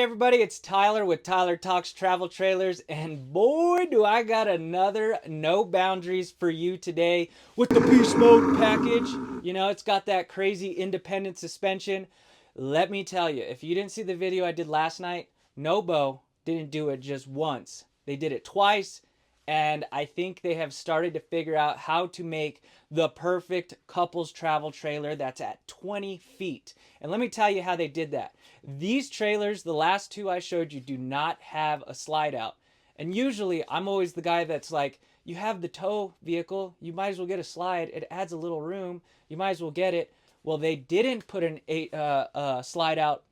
Hey everybody, it's Tyler with Tyler Talks Travel Trailers, and boy do I got another no boundaries for you today with the beast mode package. You know, it's got that crazy independent suspension. Let me tell you, if you didn't see the video I did last night, Nobo didn't do it just once. They did it twice, and I think they have started to figure out how to make the perfect couples travel trailer that's at 20 feet. And let me tell you how they did that. These trailers, the last two I showed you, do not have a slide out. And usually I'm always the guy that's like, you have the tow vehicle, you might as well get a slide. It adds a little room. You might as well get it. Well, they didn't put a slide out,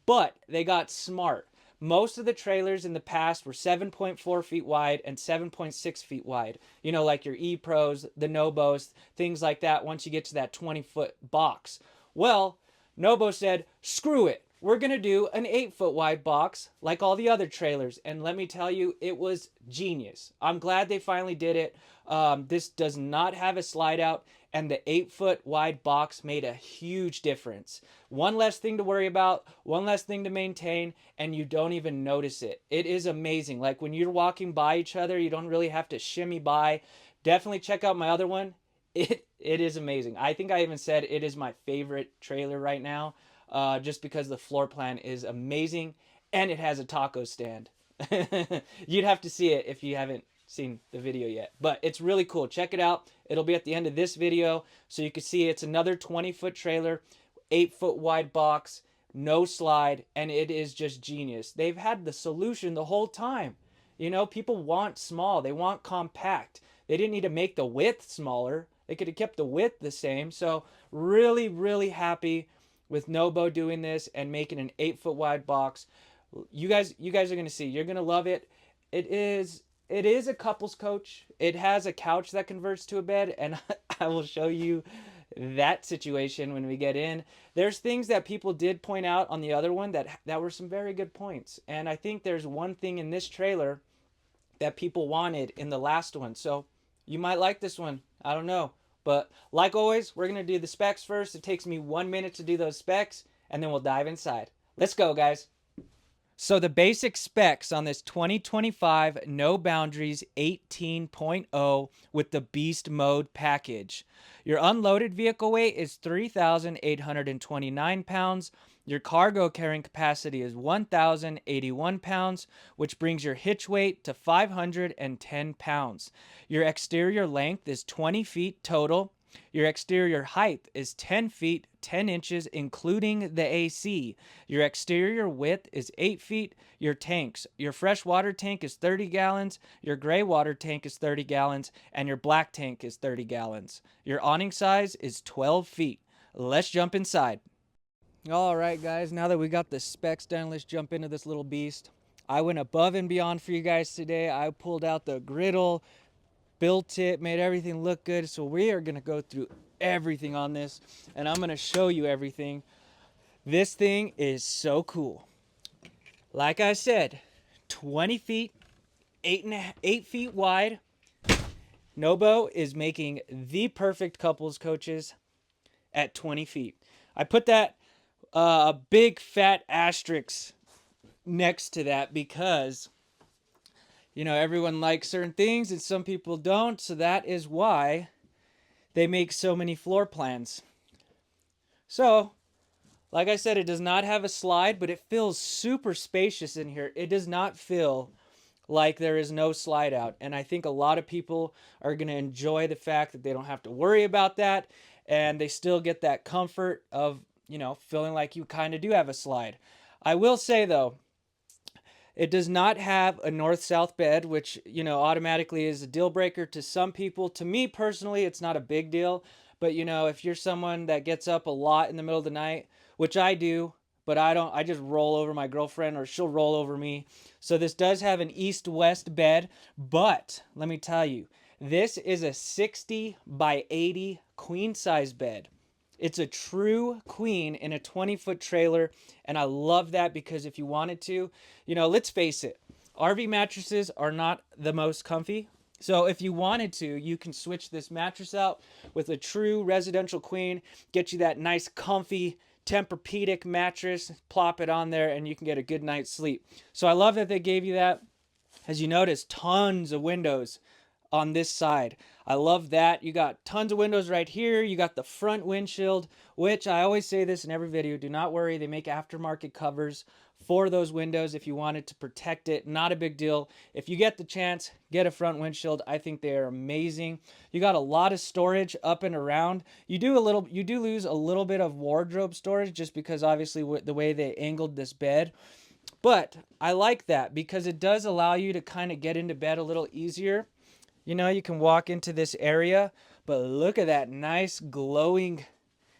but they got smart. Most of the trailers in the past were 7.4 feet wide and 7.6 feet wide. You know, like your E-Pros, the Nobos, things like that once you get to that 20-foot box. Well, Nobo said, screw it. We're going to do an 8-foot wide box like all the other trailers. And let me tell you, it was genius. I'm glad they finally did it. This does not have a slide out, and the 8-foot wide box made a huge difference. One less thing to worry about, one less thing to maintain, and you don't even notice it. It is amazing. Like when you're walking by each other, you don't really have to shimmy by. Definitely check out my other one. It is amazing. I think I even said it is my favorite trailer right now, just because the floor plan is amazing and it has a taco stand. You'd have to see it if you haven't seen the video yet, but it's really cool. Check it out. It'll be at the end of this video, so you can see it's another 20-foot trailer, 8-foot wide box, no slide, and it is just genius. They've had the solution the whole time. You know, people want small, they want compact. They didn't need to make the width smaller. They could have kept the width the same. So really, really happy with Nobo doing this and making an 8-foot wide box. You guys are gonna see. You're gonna love it. It is a couples coach. It has a couch that converts to a bed, and I will show you that situation when we get in. There's things that people did point out on the other one that were some very good points. And I think there's one thing in this trailer that people wanted in the last one. So you might like this one. I don't know. But like always, we're going to do the specs first. It takes me 1 minute to do those specs, and then we'll dive inside. Let's go, guys. So the basic specs on this 2025 No Boundaries 18.0 with the Beast Mode package. Your unloaded vehicle weight is 3,829 pounds. Your cargo carrying capacity is 1,081 pounds, which brings your hitch weight to 510 pounds. Your exterior length is 20 feet total. Your exterior height is 10 feet 10 inches, including the AC. Your exterior width is 8 feet. Your tanks, your fresh water tank is 30 gallons, your gray water tank is 30 gallons, and your black tank is 30 gallons. Your awning size is 12 feet. Let's jump inside. All right, guys, now that we got the specs done, let's jump into this little beast. I went above and beyond for you guys today. I pulled out the griddle, built it, made everything look good. So we are going to go through everything on this, and I'm going to show you everything. This thing is so cool. Like I said, 20 feet, 8 feet wide. Nobo is making the perfect couples coaches at 20 feet. I put that a big fat asterisk next to that because, you know, everyone likes certain things and some people don't. So that is why they make so many floor plans. So, like I said, it does not have a slide, but it feels super spacious in here. It does not feel like there is no slide out. And I think a lot of people are going to enjoy the fact that they don't have to worry about that. And they still get that comfort of, you know, feeling like you kind of do have a slide. I will say, though, it does not have a north-south bed, which, you know, automatically is a deal breaker to some people. To me personally, it's not a big deal. But, you know, if you're someone that gets up a lot in the middle of the night, which I do, but I don't, I just roll over my girlfriend or she'll roll over me. So this does have an east-west bed, but let me tell you, this is a 60 by 80 queen-size bed. It's a true queen in a 20-foot trailer, and I love that because if you wanted to, you know, let's face it, RV mattresses are not the most comfy. So if you wanted to, you can switch this mattress out with a true residential queen, get you that nice comfy Tempur-Pedic mattress, plop it on there, and you can get a good night's sleep. So I love that they gave you that. As you notice, tons of windows on this side. I love that. You got tons of windows right here. You got the front windshield, which I always say this in every video. Do not worry. They make aftermarket covers for those windows if you wanted to protect it. Not a big deal. If you get the chance, get a front windshield. I think they are amazing. You got a lot of storage up and around. You do lose a little bit of wardrobe storage just because obviously the way they angled this bed. But I like that because it does allow you to kind of get into bed a little easier. You know, you can walk into this area, but look at that nice glowing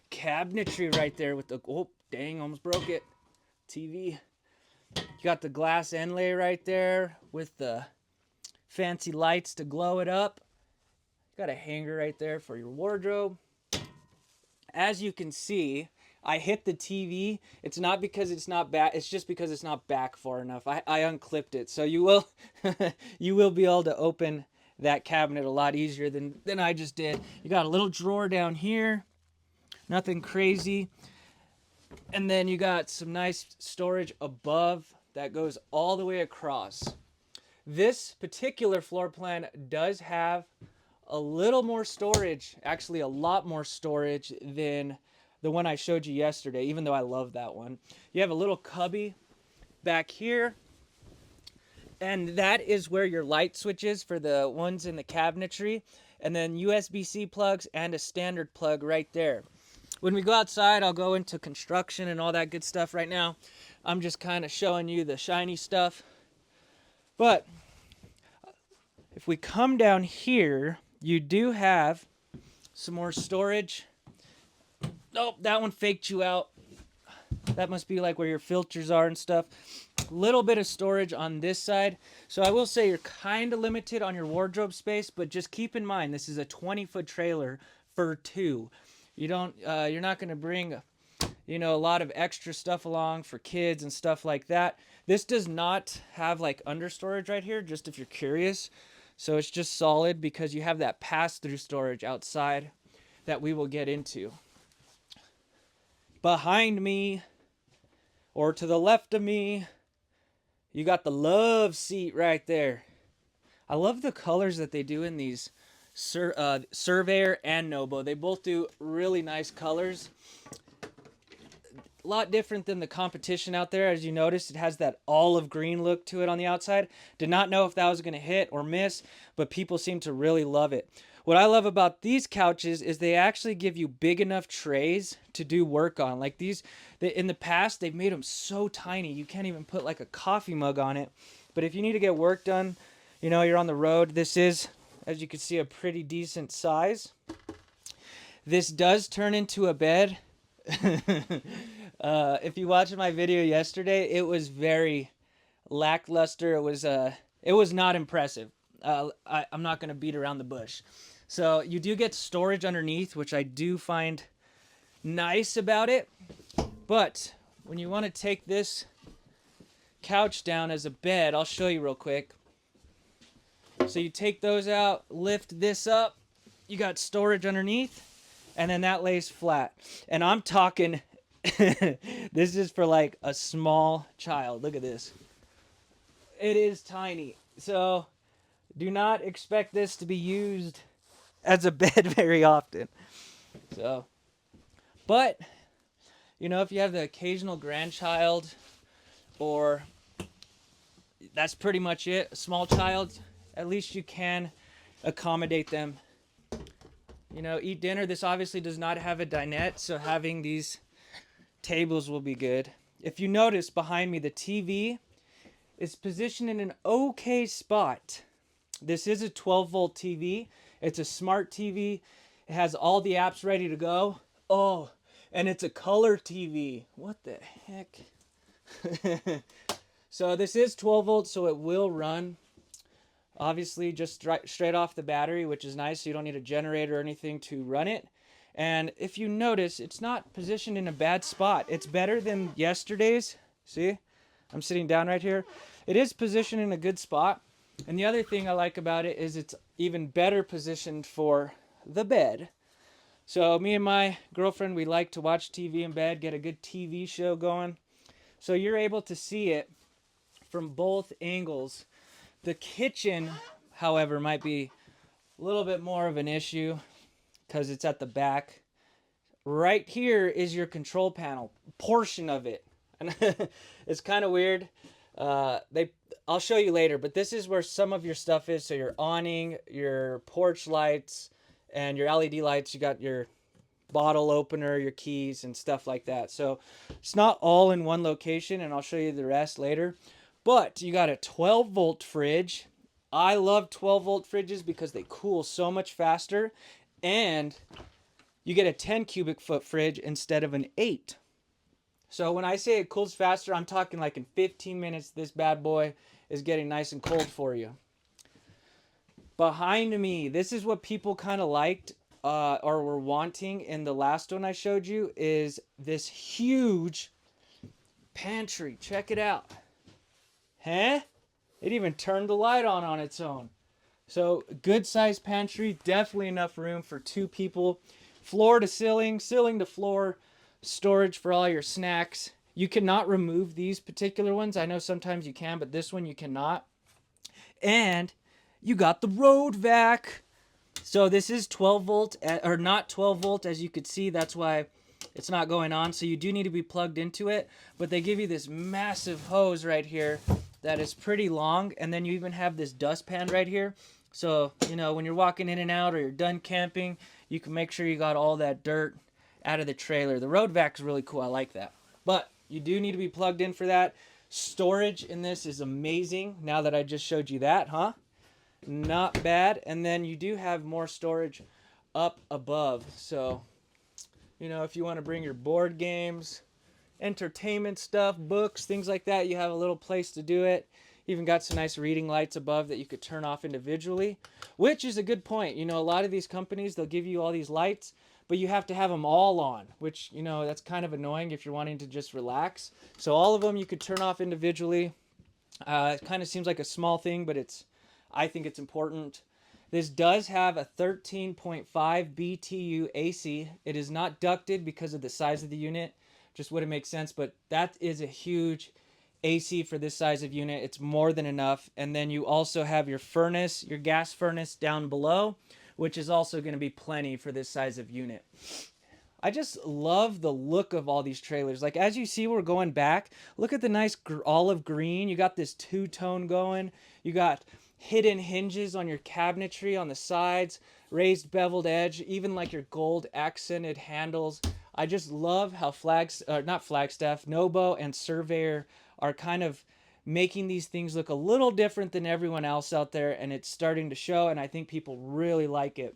cabinetry right there with the, oh, dang, almost broke it, TV. You got the glass inlay right there with the fancy lights to glow it up. Got a hanger right there for your wardrobe. As you can see, I hit the TV. It's not because it's not back. It's just because it's not back far enough. I unclipped it. So you will, you will be able to open that cabinet a lot easier than I just did. You got a little drawer down here. Nothing crazy. And then you got some nice storage above that goes all the way across. This particular floor plan does have a little more storage, actually a lot more storage than the one I showed you yesterday, even though I love that one. You have a little cubby back here, and that is where your light switch is for the ones in the cabinetry, and then USB-C plugs and a standard plug right there. When we go outside, I'll go into construction and all that good stuff. Right now, I'm just kind of showing you the shiny stuff. But if we come down here, you do have some more storage. Nope, that one faked you out. That must be like where your filters are and stuff. Little bit of storage on this side. So I will say you're kind of limited on your wardrobe space, but just keep in mind this is a 20-foot trailer for two. You don't you're not going to bring a lot of extra stuff along for kids and stuff like that. This does not have like under storage right here, just if you're curious. So it's just solid because you have that pass-through storage outside that we will get into. Behind me, or to the left of me, you got the love seat right there. I love the colors that they do in these Surveyor and Nobo. They both do really nice colors. A lot different than the competition out there. As you notice, it has that olive green look to it on the outside. Did not know if that was going to hit or miss, but people seem to really love it. What I love about these couches is they actually give you big enough trays to do work on. Like these, in the past, they've made them so tiny, you can't even put like a coffee mug on it. But if you need to get work done, you're on the road, this is, as you can see, a pretty decent size. This does turn into a bed. If you watched my video yesterday, it was very lackluster. It was not impressive. I'm not going to beat around the bush. So you do get storage underneath, which I do find nice about it. But when you want to take this couch down as a bed, I'll show you real quick. So you take those out, lift this up, you got storage underneath, and then that lays flat. And I'm talking, this is for like a small child. Look at this. It is tiny. So do not expect this to be used as a bed very often. So, but, if you have the occasional grandchild, or that's pretty much it, a small child, at least you can accommodate them. Eat dinner. This obviously does not have a dinette, so having these tables will be good. If you notice behind me, the TV is positioned in an okay spot. This is a 12-volt TV. It's a smart TV. It has all the apps ready to go. Oh, and it's a color TV. What the heck? So this is 12 volts, so it will run. Obviously, just straight off the battery, which is nice. So you don't need a generator or anything to run it. And if you notice, it's not positioned in a bad spot. It's better than yesterday's. See? I'm sitting down right here. It is positioned in a good spot. And the other thing I like about it is it's even better positioned for the bed. So me and my girlfriend, we like to watch TV in bed, get a good TV show going. So you're able to see it from both angles. The kitchen, however, might be a little bit more of an issue because it's at the back. Right here is your control panel, portion of it. And it's kind of weird. I'll show you later, but this is where some of your stuff is. So your awning, your porch lights, and your LED lights. You got your bottle opener, your keys, and stuff like that. So it's not all in one location, and I'll show you the rest later. But you got a 12-volt fridge. I love 12-volt fridges because they cool so much faster, and you get a 10 cubic foot fridge instead of an 8. So when I say it cools faster, I'm talking like in 15 minutes, this bad boy is getting nice and cold for you. Behind me, this is what people kind of liked or were wanting in the last one I showed you, is this huge pantry. Check it out. Huh? It even turned the light on its own. So good sized pantry, definitely enough room for 2 people. Floor to ceiling, ceiling to floor, storage for all your snacks. You cannot remove these particular ones. I know sometimes you can, but this one you cannot. And you got the road vac. So this is 12 volt, or not 12 volt, as you could see. That's why it's not going on. So you do need to be plugged into it. But they give you this massive hose right here that is pretty long. And then you even have this dustpan right here. So, you know, when you're walking in and out or you're done camping, you can make sure you got all that dirt out of the trailer. The road vac is really cool. I like that. But you do need to be plugged in for that. Storage in this is amazing. Now that I just showed you that, huh? Not bad. And then you do have more storage up above. So, you know, if you want to bring your board games, entertainment stuff, books, things like that, you have a little place to do it. Even got some nice reading lights above that you could turn off individually, which is a good point. You know, a lot of these companies, they'll give you all these lights, but you have to have them all on, which, you know, that's kind of annoying if you're wanting to just relax. So all of them you could turn off individually. It kind of seems like a small thing, but I think it's important. This does have a 13.5 BTU AC. It is not ducted because of the size of the unit. Just wouldn't make sense, but that is a huge AC for this size of unit. It's more than enough. And then you also have your furnace, your gas furnace down below, which is also going to be plenty for this size of unit. I just love the look of all these trailers. Like, as you see, we're going back. Look at the nice olive green. You got this two-tone going. You got hidden hinges on your cabinetry on the sides, raised beveled edge, even like your gold accented handles. I just love how not Flagstaff, Nobo and Surveyor are kind of making these things look a little different than everyone else out there, and it's starting to show, and I think people really like it.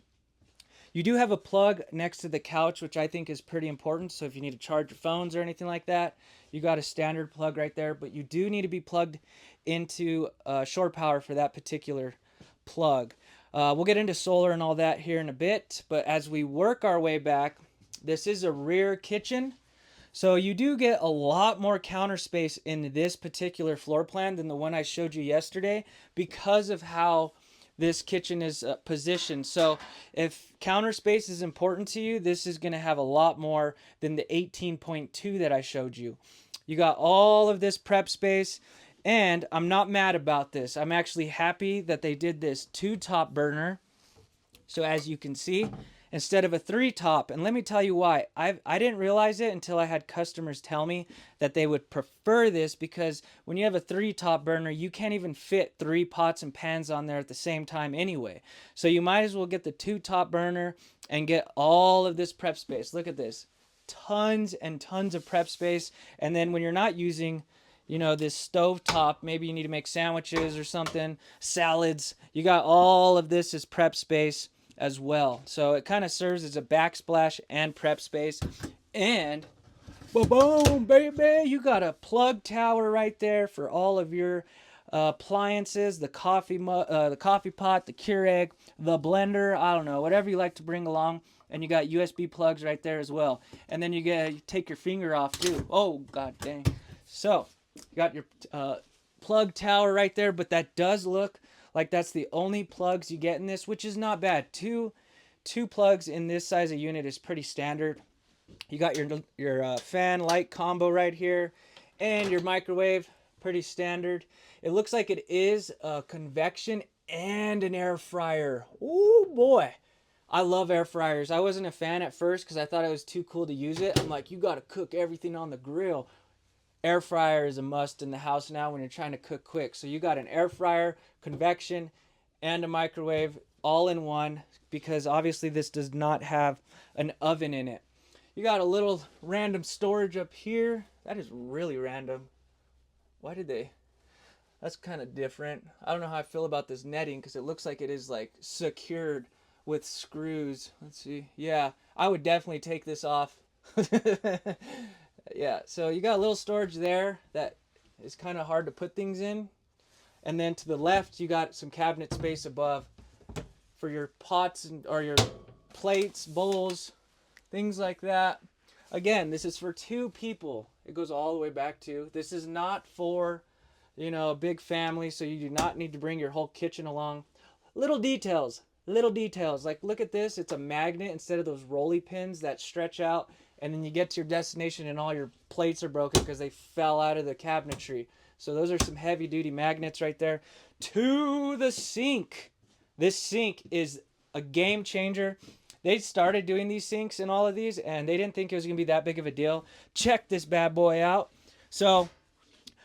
You do have a plug next to the couch, which I think is pretty important. So if you need to charge your phones or anything like that, you got a standard plug right there. But you do need to be plugged into shore power for that particular plug. We'll get into solar and all that here in a bit. But as we work our way back, this is a rear kitchen. So you do get a lot more counter space in this particular floor plan than the one I showed you yesterday because of how this kitchen is positioned. So if counter space is important to you, this is going to have a lot more than the 18.2 that I showed you. You got all of this prep space, and I'm not mad about this. I'm actually happy that they did this 2-top burner. So as you can see, instead of a 3-top, and let me tell you why. I didn't realize it until I had customers tell me that they would prefer this, because when you have a 3-top burner, you can't even fit 3 pots and pans on there at the same time anyway. So you might as well get the 2-top burner and get all of this prep space. Look at this. Tons and tons of prep space. And then when you're not using, you know, this stove top, maybe you need to make sandwiches or something, salads, you got all of this as prep space as well. So it kind of serves as a backsplash and prep space. And boom, baby, you got a plug tower right there for all of your appliances, the coffee pot, the Keurig, the blender, I don't know, whatever you like to bring along. And you got USB plugs right there as well. And then you take your finger off too. Oh, god dang. So you got your plug tower right there, but that does look like that's the only plugs you get in this, which is not bad. Two 2 plugs in this size of unit is pretty standard. You got your fan light combo right here, and your microwave, pretty standard. It looks like it is a convection and an air fryer. Oh boy, I love air fryers. I wasn't a fan at first because I thought it was too cool to use it. I'm like, you got to cook everything on the grill. Air fryer is a must in the house now when you're trying to cook quick. So you got an air fryer, convection, and a microwave all in one, because obviously this does not have an oven in it. You got a little random storage up here. That is really random. Why did they? That's kind of different. I don't know how I feel about this netting because it looks like it is like secured with screws. Let's see. Yeah, I would definitely take this off. Yeah, so you got a little storage there that is kind of hard to put things in. And then to the left, you got some cabinet space above for your pots or your plates, bowls, things like that. Again, this is for 2 people. It goes all the way back to. This is not for, a big family, so you do not need to bring your whole kitchen along. Little details. Like, look at this. It's a magnet instead of those rolly pins that stretch out, and then you get to your destination and all your plates are broken because they fell out of the cabinetry. So those are some heavy-duty magnets right there. To the sink. This sink is a game changer. They started doing these sinks and all of these, and they didn't think it was going to be that big of a deal. Check this bad boy out. So,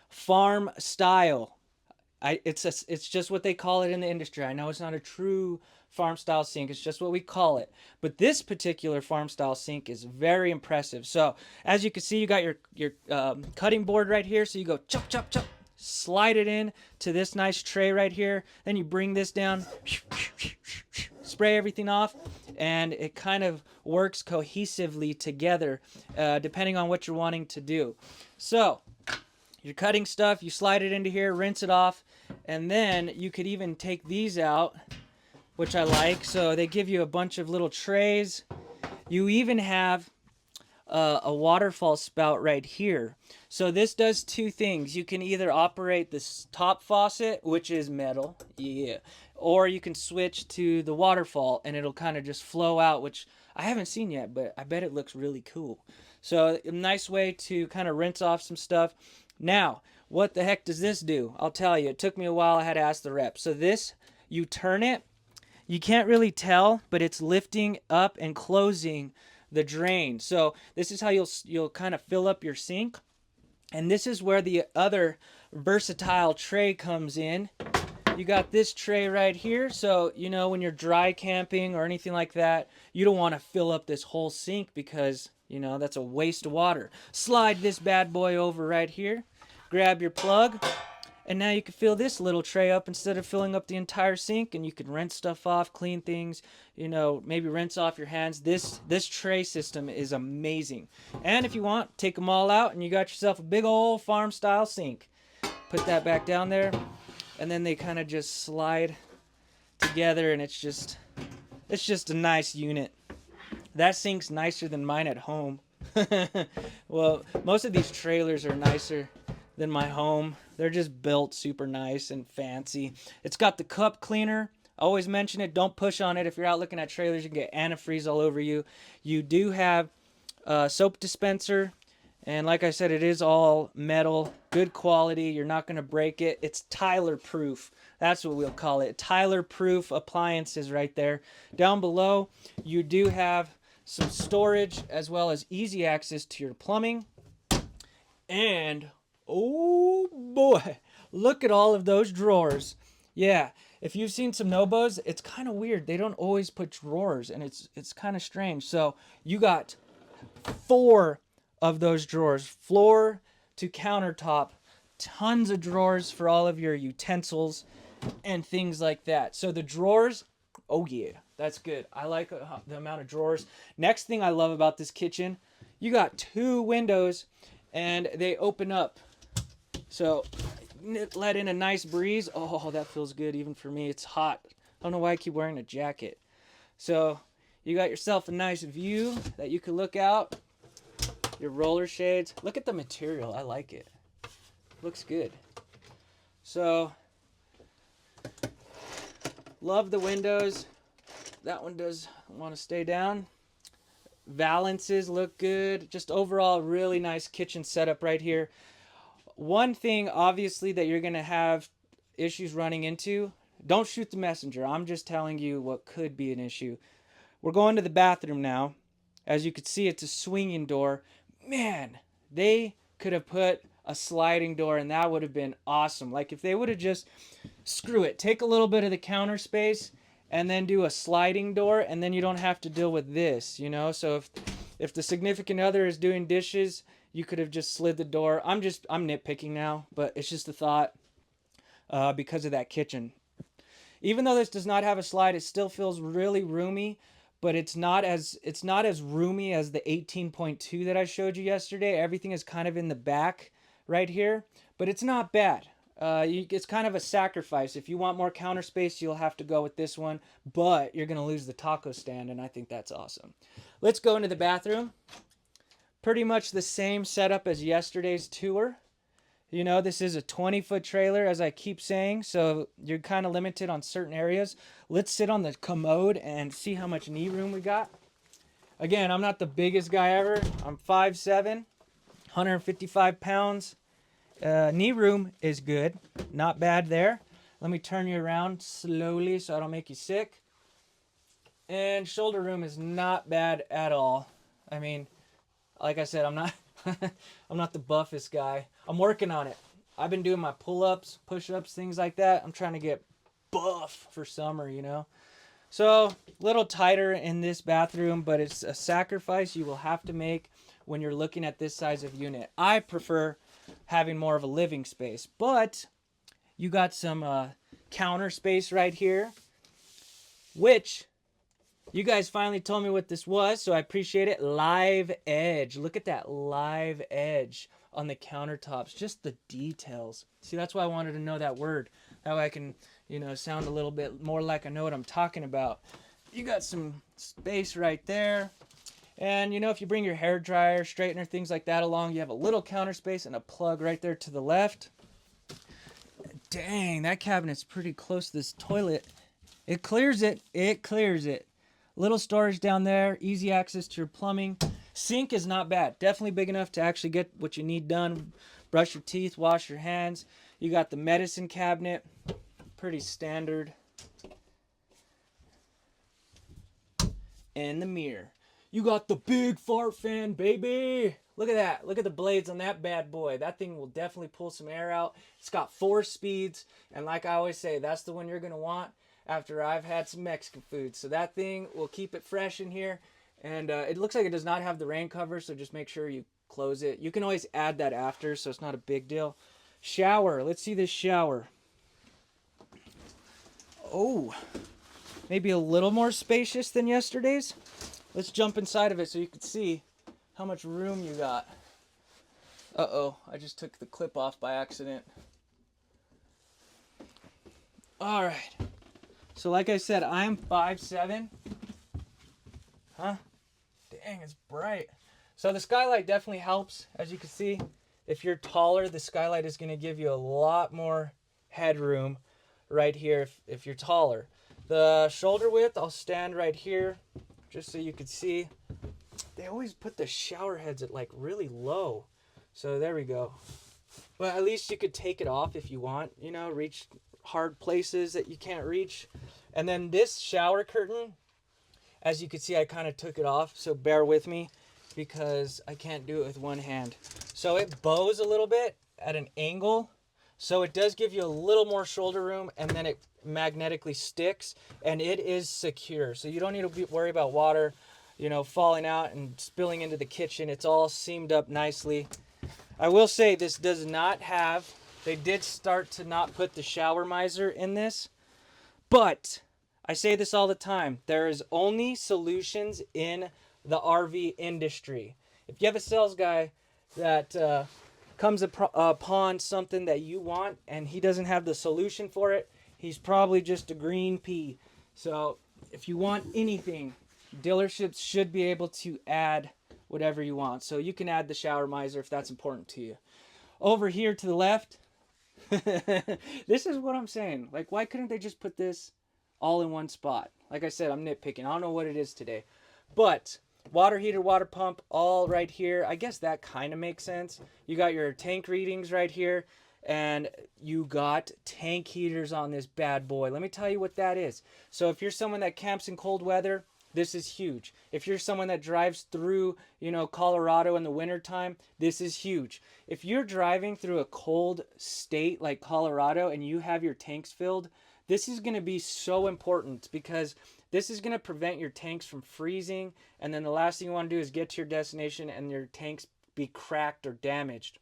farm style. It's just what they call it in the industry. I know it's not a true farm style sink. It's just what we call it. But this particular farm style sink is very impressive. So, as you can see, you got your cutting board right here. So you go chop, chop, chop. Slide it in to this nice tray right here. Then you bring this down, spray everything off, and it kind of works cohesively together depending on what you're wanting to do. So you're cutting stuff, you slide it into here, rinse it off, and then you could even take these out, which I like. So they give you a bunch of little trays. You even have a waterfall spout right here. So this does 2 things. You can either operate this top faucet, which is metal, or you can switch to the waterfall and it'll kind of just flow out, which I haven't seen yet, but I bet it looks really cool. So a nice way to kind of rinse off some stuff. Now, what the heck does this do? I'll tell you, it took me a while. I had to ask the rep. So this, you turn it, you can't really tell, but it's lifting up and closing the drain. So this is how you'll kind of fill up your sink. And this is where the other versatile tray comes in. You got this tray right here. So, when you're dry camping or anything like that, you don't want to fill up this whole sink because, that's a waste of water. Slide this bad boy over right here. Grab your plug. And now you can fill this little tray up instead of filling up the entire sink, and you can rinse stuff off, clean things, maybe rinse off your hands. This tray system is amazing. And if you want, take them all out and you got yourself a big old farm style sink. Put that back down there, and then they kind of just slide together, and it's just a nice unit. That sink's nicer than mine at home. Well, most of these trailers are nicer than my home. They're just built super nice and fancy. It's got the cup cleaner. I always mention it. Don't push on it. If you're out looking at trailers, you can get antifreeze all over you. You do have a soap dispenser. And like I said, it is all metal. Good quality. You're not going to break it. It's Tyler proof. That's what we'll call it. Tyler proof appliances right there. Down below, you do have some storage as well as easy access to your plumbing. And oh boy, look at all of those drawers. Yeah, if you've seen some Nobos, it's kind of weird. They don't always put drawers, and it's kind of strange. So you got 4 of those drawers, floor to countertop, tons of drawers for all of your utensils and things like that. So the drawers, oh yeah, that's good. I like the amount of drawers. Next thing I love about this kitchen, you got 2 windows and they open up. So let in a nice breeze. Oh, that feels good even for me. It's hot. I don't know why I keep wearing a jacket. So you got yourself a nice view that you can look out. Your roller shades. Look at the material. I like it. Looks good. So love the windows. that one does want to stay down. Valances look good. Just overall, really nice kitchen setup right here. One thing, obviously, that you're going to have issues running into, don't shoot the messenger. I'm just telling you what could be an issue. We're going to the bathroom now. As you can see, it's a swinging door. Man, they could have put a sliding door, and that would have been awesome. Like if they would have just, screw it, take a little bit of the counter space and then do a sliding door, and then you don't have to deal with this, you know? So if the significant other is doing dishes, you could have just slid the door. I'm nitpicking now, but it's just a thought because of that kitchen. Even though this does not have a slide, it still feels really roomy, but it's not as roomy as the 18.2 that I showed you yesterday. Everything is kind of in the back right here, but it's not bad. It's kind of a sacrifice. If you want more counter space, you'll have to go with this one, but you're going to lose the taco stand, and I think that's awesome. Let's go into the bathroom. Pretty much the same setup as yesterday's tour. You know, this is a 20-foot trailer, as I keep saying, so you're kind of limited on certain areas. Let's sit on the commode and see how much knee room we got. Again, I'm not the biggest guy ever. I'm 5'7", 155 pounds. Knee room is good. Not bad there. Let me turn you around slowly so I don't make you sick. And shoulder room is not bad at all. I mean, like I said, I'm not I'm not the buffest guy. I'm working on it. I've been doing my pull-ups, push-ups, things like that. I'm trying to get buff for summer, you know. So, a little tighter in this bathroom, but it's a sacrifice you will have to make when you're looking at this size of unit. I prefer having more of a living space, but you got some counter space right here, which you guys finally told me what this was, so I appreciate it. Live edge. Look at that live edge on the countertops. Just the details. See, that's why I wanted to know that word. That way I can, you know, sound a little bit more like I know what I'm talking about. You got some space right there. And, you know, if you bring your hair dryer, straightener, things like that along, you have a little counter space and a plug right there to the left. Dang, that cabinet's pretty close to this toilet. It clears it. It clears it. Little storage down there, easy access to your plumbing. Sink is not bad. Definitely big enough to actually get what you need done. Brush your teeth, wash your hands. You got the medicine cabinet. Pretty standard. And the mirror. You got the big fart fan, baby. Look at that. Look at the blades on that bad boy. That thing will definitely pull some air out. It's got 4 speeds. And like I always say, that's the one you're going to want after I've had some Mexican food. So that thing will keep it fresh in here. And it looks like it does not have the rain cover, so just make sure you close it. You can always add that after, so it's not a big deal. Shower. Let's see this shower. Oh, maybe a little more spacious than yesterday's. Let's jump inside of it so you can see how much room you got. Uh-oh, I just took the clip off by accident. All right. So like I said, I'm 5'7". Huh? Dang, it's bright. So the skylight definitely helps. As you can see, if you're taller, the skylight is going to give you a lot more headroom right here if you're taller. The shoulder width, I'll stand right here just so you can see. They always put the shower heads at like really low. So there we go. But at least you could take it off if you want, you know, reach hard places that you can't reach. And then this shower curtain, as you can see, I kind of took it off, so bear with me because I can't do it with one hand. So it bows a little bit at an angle, so it does give you a little more shoulder room, and then it magnetically sticks, and it is secure. So you don't need to worry about water, you know, falling out and spilling into the kitchen. It's all seamed up nicely. I will say this does not have, they did start to not put the shower miser in this, but I say this all the time. There is only solutions in the RV industry. If you have a sales guy that comes upon something that you want and he doesn't have the solution for it, he's probably just a green pea. So if you want anything, dealerships should be able to add whatever you want. So you can add the shower miser if that's important to you. Over here to the left, this is what I'm saying. Like, why couldn't they just put this all in one spot. Like I said, I'm nitpicking. I don't know what it is today. But water heater, water pump, all right here. I guess that kind of makes sense. You got your tank readings right here, and you got tank heaters on this bad boy. Let me tell you what that is. So if you're someone that camps in cold weather, this is huge. If you're someone that drives through, Colorado in the wintertime, this is huge. If you're driving through a cold state like Colorado and you have your tanks filled, this is going to be so important because this is going to prevent your tanks from freezing. And then the last thing you want to do is get to your destination and your tanks be cracked or damaged.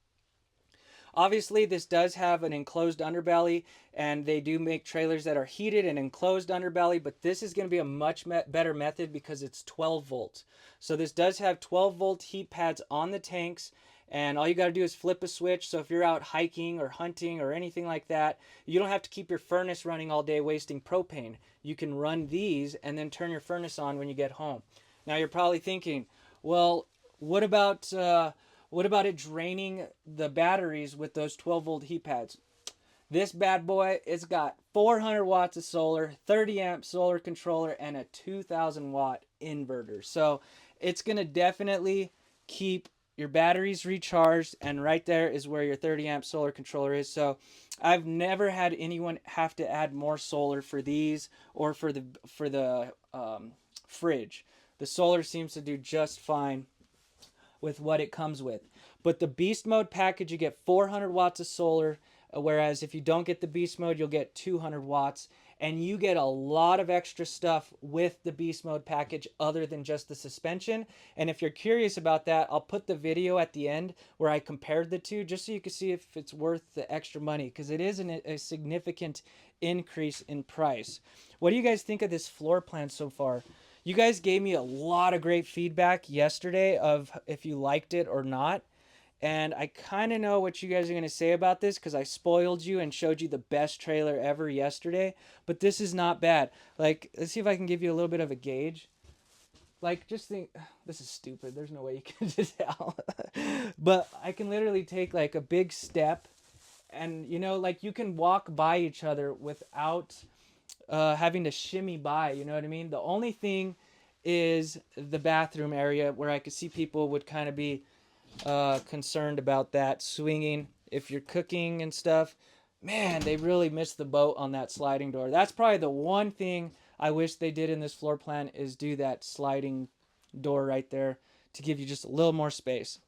Obviously, this does have an enclosed underbelly, and they do make trailers that are heated and enclosed underbelly, but this is going to be a much better method because it's 12 volts. So this does have 12 volt heat pads on the tanks, and all you got to do is flip a switch. So if you're out hiking or hunting or anything like that, you don't have to keep your furnace running all day wasting propane. You can run these and then turn your furnace on when you get home. Now you're probably thinking, well, what about it draining the batteries with those 12 volt heat pads? This bad boy, it's got 400 watts of solar, 30 amp solar controller, and a 2000 watt inverter. So it's going to definitely keep your batteries recharged, and right there is where your 30 amp solar controller is. So I've never had anyone have to add more solar for these or for the fridge. The solar seems to do just fine with what it comes with. But the beast mode package, you get 400 watts of solar, whereas if you don't get the beast mode, you'll get 200 watts, and you get a lot of extra stuff with the beast mode package other than just the suspension. And if you're curious about that, I'll put the video at the end where I compared the two, just so you can see if it's worth the extra money, because it is a significant increase in price. What do you guys think of this floor plan so far? You guys gave me a lot of great feedback yesterday of if you liked it or not. And I kind of know what you guys are going to say about this because I spoiled you and showed you the best trailer ever yesterday. But this is not bad. Like, let's see if I can give you a little bit of a gauge. Like, just think, this is stupid. There's no way you can just tell. But I can literally take like a big step and, like you can walk by each other without having to shimmy by, you know what I mean? The only thing is the bathroom area where I could see people would kind of be concerned about that swinging if you're cooking and stuff. Man, they really missed the boat on that sliding door. That's probably the one thing I wish they did in this floor plan is do that sliding door right there to give you just a little more space.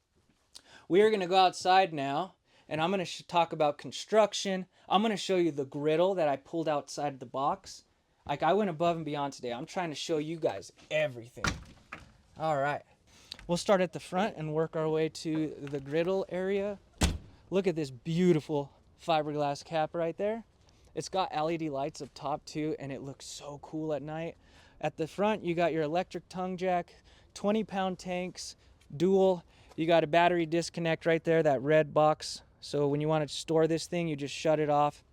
We are going to go outside now, and I'm going to talk about construction. I'm going to show you the griddle that I pulled outside the box. Like, I went above and beyond today. I'm trying to show you guys everything. All right. We'll start at the front and work our way to the griddle area. Look at this beautiful fiberglass cap right there. It's got LED lights up top too, and it looks so cool at night. At the front, you got your electric tongue jack, 20-pound tanks, dual. You got a battery disconnect right there, that red box. So when you want to store this thing, you just shut it off.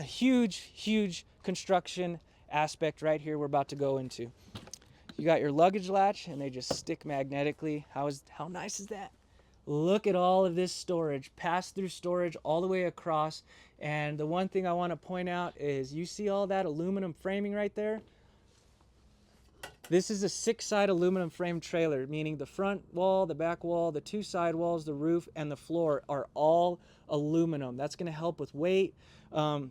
Huge construction aspect right here we're about to go into. You got your luggage latch, and they just stick magnetically. How nice is that? Look at all of this storage, pass-through storage all the way across. And the one thing I want to point out is you see all that aluminum framing right there? This is a 6-side aluminum frame trailer, meaning the front wall, the back wall, the 2 side walls, the roof, and the floor are all aluminum. That's going to help with weight, lighter,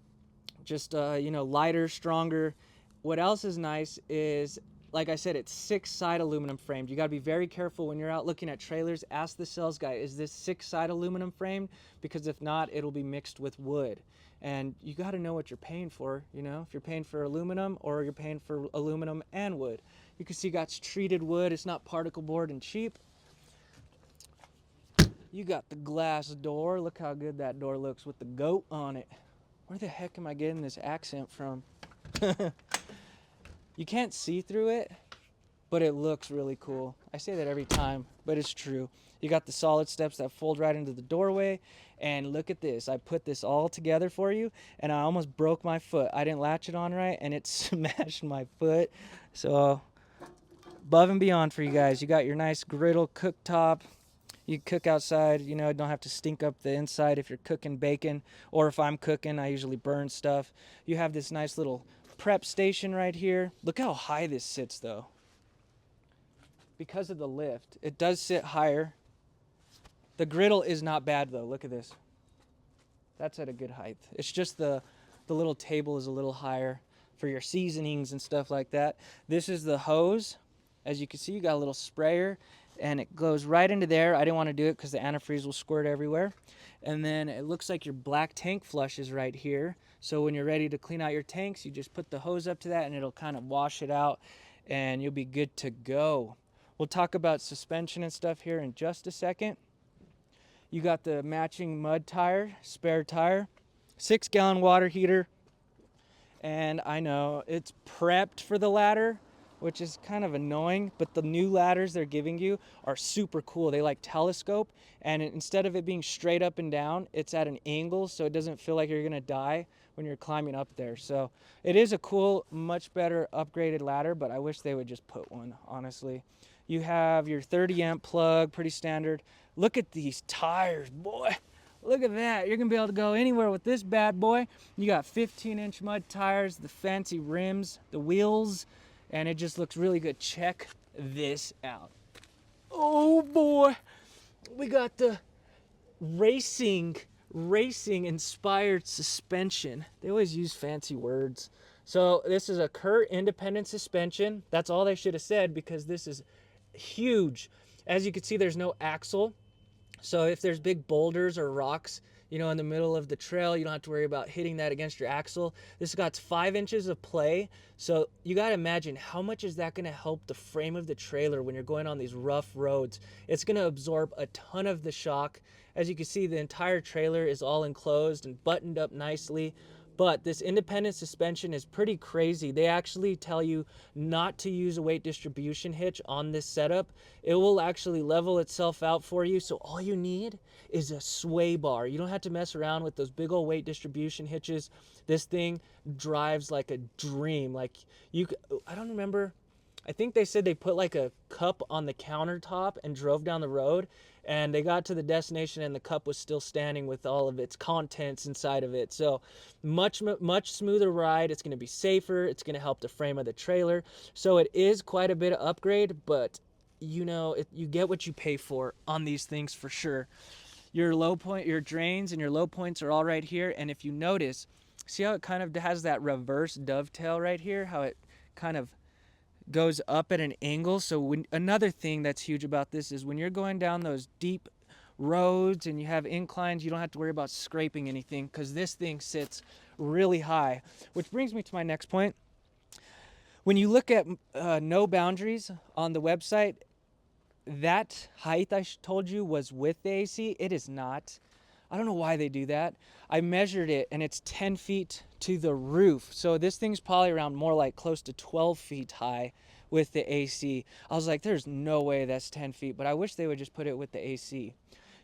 stronger. What else is nice is, like I said, it's 6-side aluminum framed. You got to be very careful when you're out looking at trailers. Ask the sales guy, is this 6-side aluminum framed? Because if not, it'll be mixed with wood. And you got to know what you're paying for, if you're paying for aluminum or you're paying for aluminum and wood. You can see got treated wood. It's not particle board and cheap. You got the glass door. Look how good that door looks with the goat on it. Where the heck am I getting this accent from? You can't see through it, but it looks really cool. I say that every time, but it's true. You got the solid steps that fold right into the doorway, and look at this. I put this all together for you, and I almost broke my foot. I didn't latch it on right, and it smashed my foot. So, above and beyond for you guys. You got your nice griddle cooktop. You cook outside, don't have to stink up the inside if you're cooking bacon, or if I'm cooking, I usually burn stuff. You have this nice little prep station right here. Look how high this sits though. Because of the lift, it does sit higher. The griddle is not bad though. Look at this. That's at a good height. It's just the little table is a little higher for your seasonings and stuff like that. This is the hose. As you can see, you got a little sprayer and it goes right into there. I didn't want to do it because the antifreeze will squirt everywhere. And then it looks like your black tank flush is right here. So when you're ready to clean out your tanks, you just put the hose up to that and it'll kind of wash it out and you'll be good to go. We'll talk about suspension and stuff here in just a second. You got the matching mud tire, spare tire, 6-gallon water heater. And I know it's prepped for the ladder, which is kind of annoying, but the new ladders they're giving you are super cool. They like telescope, and instead of it being straight up and down, it's at an angle, so it doesn't feel like you're gonna die when you're climbing up there. So it is a cool, much better upgraded ladder, but I wish they would just put one, honestly. You have your 30 amp plug, pretty standard. Look at these tires, boy. Look at that. You're going to be able to go anywhere with this bad boy. You got 15-inch mud tires, the fancy rims, the wheels, and it just looks really good. Check this out. Oh, boy. We got the racing inspired suspension. They always use fancy words. So this is a Kerr independent suspension. That's all they should have said because this is huge. As you can see, there's no axle. So if there's big boulders or rocks, you know, in the middle of the trail, you don't have to worry about hitting that against your axle. This got 5 inches of play. So you got to imagine how much is that going to help the frame of the trailer when you're going on these rough roads. It's going to absorb a ton of the shock. As you can see, the entire trailer is all enclosed and buttoned up nicely. But this independent suspension is pretty crazy. They actually tell you not to use a weight distribution hitch on this setup. It will actually level itself out for you. So all you need is a sway bar. You don't have to mess around with those big old weight distribution hitches. This thing drives like a dream. Like I don't remember. I think they said they put like a cup on the countertop and drove down the road, and they got to the destination and the cup was still standing with all of its contents inside of it. So much smoother ride. It's going to be safer. It's going to help the frame of the trailer. So it is quite a bit of upgrade, but you know, you get what you pay for on these things for sure. Your low point, your drains and your low points are all right here. And if you notice, see how it kind of has that reverse dovetail right here, how it kind of goes up at an angle. So another thing that's huge about this is when you're going down those deep roads and you have inclines, you don't have to worry about scraping anything because this thing sits really high. Which brings me to my next point. When you look at no boundaries on the website, that height I told you was with the AC. It is not. I don't know why they do that. I measured it and it's 10 feet to the roof. So this thing's probably around more like close to 12 feet high with the AC. I was like, there's no way that's 10 feet, but I wish they would just put it with the AC.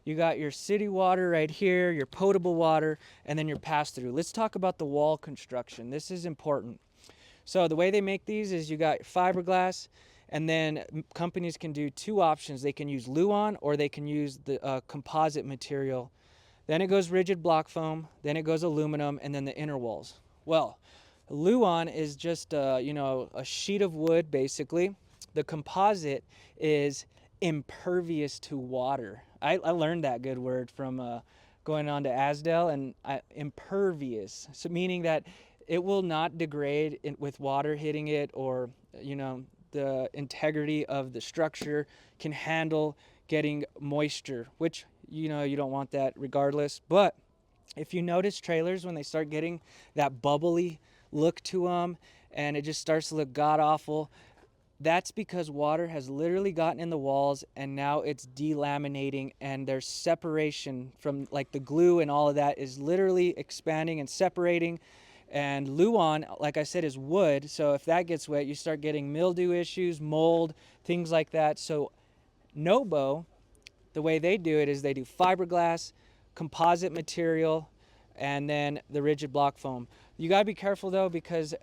You got your city water right here, your potable water, and then your pass-through. Let's talk about the wall construction. This is important. So the way they make these is you got fiberglass, and then companies can do two options. They can use Luan or they can use the composite material. Then it goes rigid block foam, then it goes aluminum, and then the inner walls. Well, Luan is just a sheet of wood basically. The composite is impervious to water. I learned that good word from going on to Asdale, and impervious, so meaning that it will not degrade with water hitting it, or the integrity of the structure can handle getting moisture, which you don't want that regardless. But if you notice trailers, when they start getting that bubbly look to them and it just starts to look god awful, that's because water has literally gotten in the walls and now it's delaminating, and there's separation from, like, the glue and all of that is literally expanding and separating. And Luan, like I said, is wood, so if that gets wet, you start getting mildew issues, mold, things like that. So Nobo, the way they do it is they do fiberglass, composite material, and then the rigid block foam. You gotta be careful though, because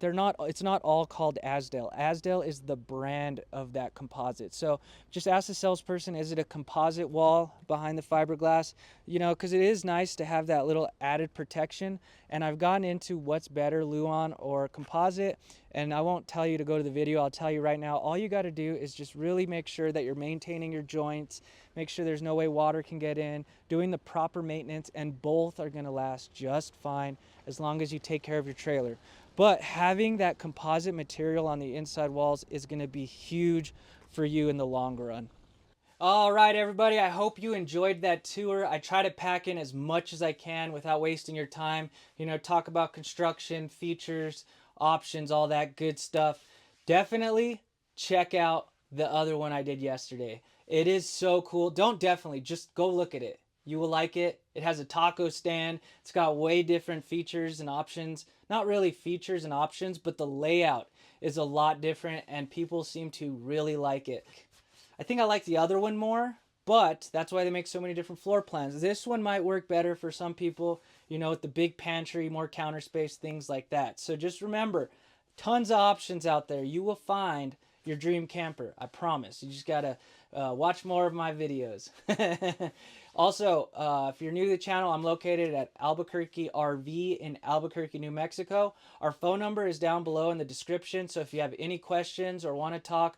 it's not all called Asdale. Asdale is the brand of that composite. So just ask the salesperson, is it a composite wall behind the fiberglass? You know, because it is nice to have that little added protection. And I've gotten into what's better, Luan or composite, and I won't tell you to go to the video. I'll tell you right now, all you got to do is just really make sure that you're maintaining your joints, make sure there's no way water can get in, doing the proper maintenance, and both are going to last just fine as long as you take care of your trailer. But having that composite material on the inside walls is going to be huge for you in the long run. All right, everybody, I hope you enjoyed that tour. I try to pack in as much as I can without wasting your time. You know, talk about construction, features, options, all that good stuff. Definitely check out the other one I did yesterday. It is so cool. Don't definitely, just go look at it. You will like it. It has a taco stand. It's got way different features and options. Not really features and options, but the layout is a lot different and people seem to really like it. I think I like the other one more, but that's why they make so many different floor plans. This one might work better for some people, you know, with the big pantry, more counter space, things like that. So just remember, tons of options out there. You will find your dream camper. I promise. You just got to watch more of my videos. Also, if you're new to the channel, I'm located at Albuquerque RV in Albuquerque, New Mexico. Our phone number is down below in the description, so if you have any questions or want to talk,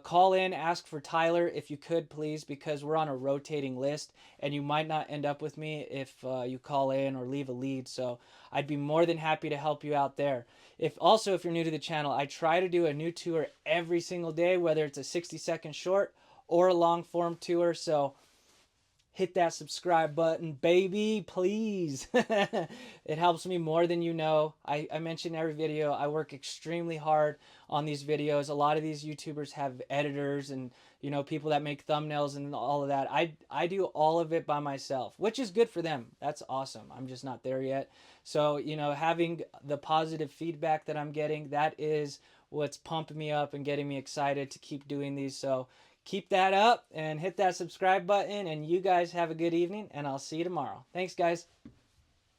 call in, ask for Tyler if you could, please, because we're on a rotating list and you might not end up with me if you call in or leave a lead. So I'd be more than happy to help you out there. If you're new to the channel, I try to do a new tour every single day, whether it's a 60-second short or a long form tour. So hit that subscribe button, baby, please. It helps me more than you know. I mention every video, I work extremely hard on these videos. A lot of these YouTubers have editors and, you know, people that make thumbnails and all of that. I do all of it by myself, which is good for them. That's awesome. I'm just not there yet. So, you know, having the positive feedback that I'm getting, that is what's pumping me up and getting me excited to keep doing these. So keep that up and hit that subscribe button, and you guys have a good evening, and I'll see you tomorrow. Thanks, guys.